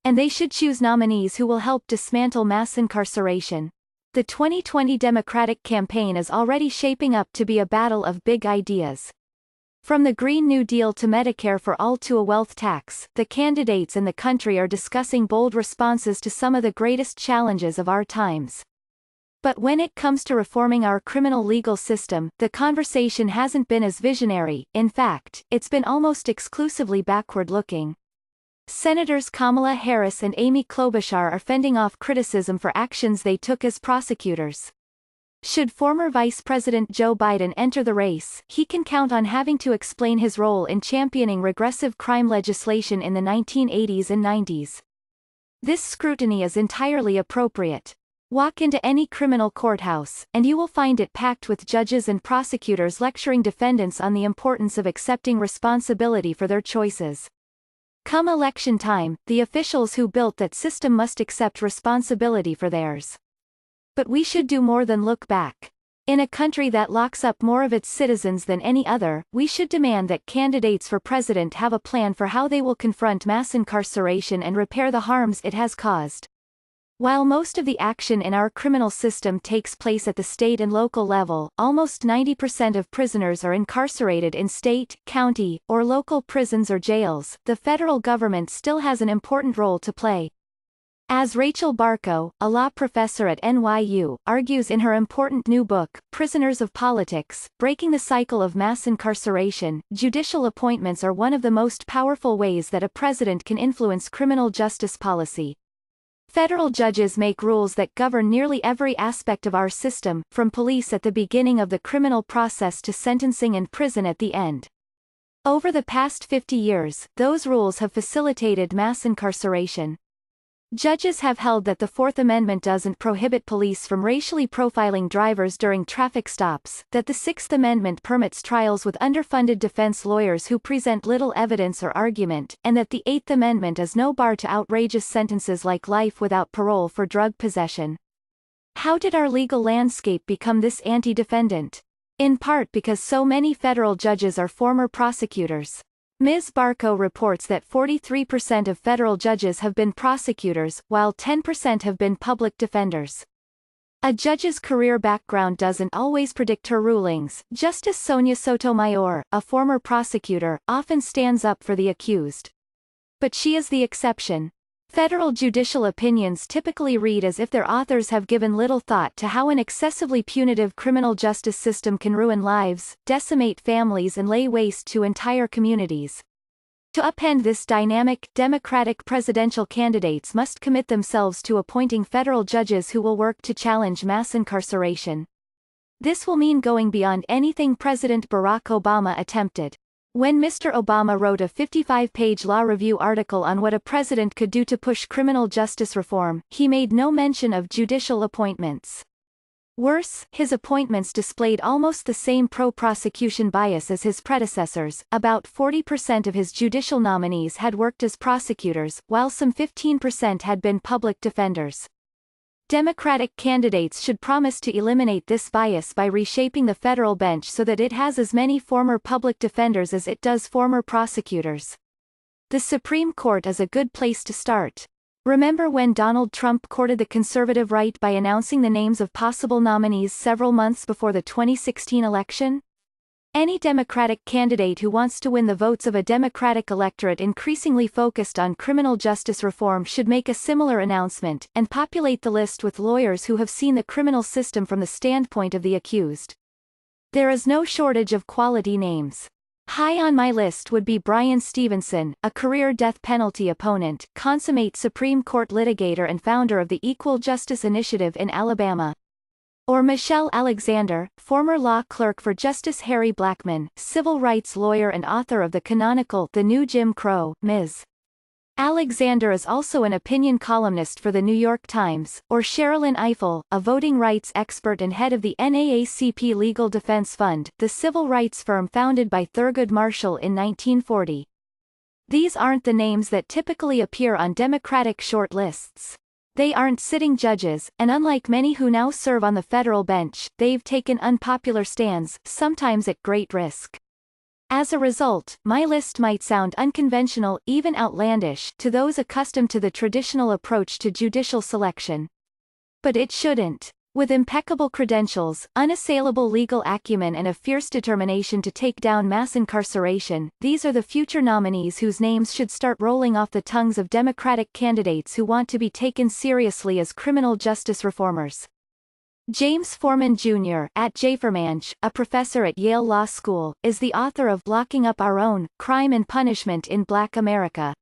And they should choose nominees who will help dismantle mass incarceration. The 2020 Democratic campaign is already shaping up to be a battle of big ideas. From the Green New Deal to Medicare for All to a wealth tax, the candidates in the country are discussing bold responses to some of the greatest challenges of our times. But when it comes to reforming our criminal legal system, the conversation hasn't been as visionary. In fact, it's been almost exclusively backward-looking. Senators Kamala Harris and Amy Klobuchar are fending off criticism for actions they took as prosecutors. Should former Vice President Joe Biden enter the race, he can count on having to explain his role in championing regressive crime legislation in the 1980s and 90s. This scrutiny is entirely appropriate. Walk into any criminal courthouse, and you will find it packed with judges and prosecutors lecturing defendants on the importance of accepting responsibility for their choices. Come election time, the officials who built that system must accept responsibility for theirs. But we should do more than look back. In a country that locks up more of its citizens than any other, we should demand that candidates for president have a plan for how they will confront mass incarceration and repair the harms it has caused. While most of the action in our criminal system takes place at the state and local level, almost 90% of prisoners are incarcerated in state, county, or local prisons or jails. The federal government still has an important role to play. As Rachel Barko, a law professor at NYU, argues in her important new book, Prisoners of Politics, Breaking the Cycle of Mass Incarceration, judicial appointments are one of the most powerful ways that a president can influence criminal justice policy. Federal judges make rules that govern nearly every aspect of our system, from police at the beginning of the criminal process to sentencing and prison at the end. Over the past 50 years, those rules have facilitated mass incarceration. Judges have held that the Fourth Amendment doesn't prohibit police from racially profiling drivers during traffic stops, that the Sixth Amendment permits trials with underfunded defense lawyers who present little evidence or argument, and that the Eighth Amendment is no bar to outrageous sentences like life without parole for drug possession. How did our legal landscape become this anti-defendant? In part because so many federal judges are former prosecutors. Ms. Barko reports that 43% of federal judges have been prosecutors, while 10% have been public defenders. A judge's career background doesn't always predict her rulings. Justice Sonia Sotomayor, a former prosecutor, often stands up for the accused. But she is the exception. Federal judicial opinions typically read as if their authors have given little thought to how an excessively punitive criminal justice system can ruin lives, decimate families and lay waste to entire communities. To upend this dynamic, Democratic presidential candidates must commit themselves to appointing federal judges who will work to challenge mass incarceration. This will mean going beyond anything President Barack Obama attempted. When Mr. Obama wrote a 55-page law review article on what a president could do to push criminal justice reform, he made no mention of judicial appointments. Worse, his appointments displayed almost the same pro-prosecution bias as his predecessors. About 40% of his judicial nominees had worked as prosecutors, while some 15% had been public defenders. Democratic candidates should promise to eliminate this bias by reshaping the federal bench so that it has as many former public defenders as it does former prosecutors. The Supreme Court is a good place to start. Remember when Donald Trump courted the conservative right by announcing the names of possible nominees several months before the 2016 election? Any Democratic candidate who wants to win the votes of a Democratic electorate increasingly focused on criminal justice reform should make a similar announcement, and populate the list with lawyers who have seen the criminal system from the standpoint of the accused. There is no shortage of quality names. High on my list would be Brian Stevenson, a career death penalty opponent, consummate Supreme Court litigator and founder of the Equal Justice Initiative in Alabama. Or Michelle Alexander, former law clerk for Justice Harry Blackmun, civil rights lawyer and author of the canonical The New Jim Crow. Ms. Alexander is also an opinion columnist for the New York Times. Or Sherilyn Ifill, a voting rights expert and head of the NAACP Legal Defense Fund, the civil rights firm founded by Thurgood Marshall in 1940. These aren't the names that typically appear on Democratic short lists. They aren't sitting judges, and unlike many who now serve on the federal bench, they've taken unpopular stands, sometimes at great risk. As a result, my list might sound unconventional, even outlandish, to those accustomed to the traditional approach to judicial selection. But it shouldn't. With impeccable credentials, unassailable legal acumen and a fierce determination to take down mass incarceration, these are the future nominees whose names should start rolling off the tongues of Democratic candidates who want to be taken seriously as criminal justice reformers. James Foreman Jr., at Jafermanch, a professor at Yale Law School, is the author of Locking Up Our Own, Crime and Punishment in Black America.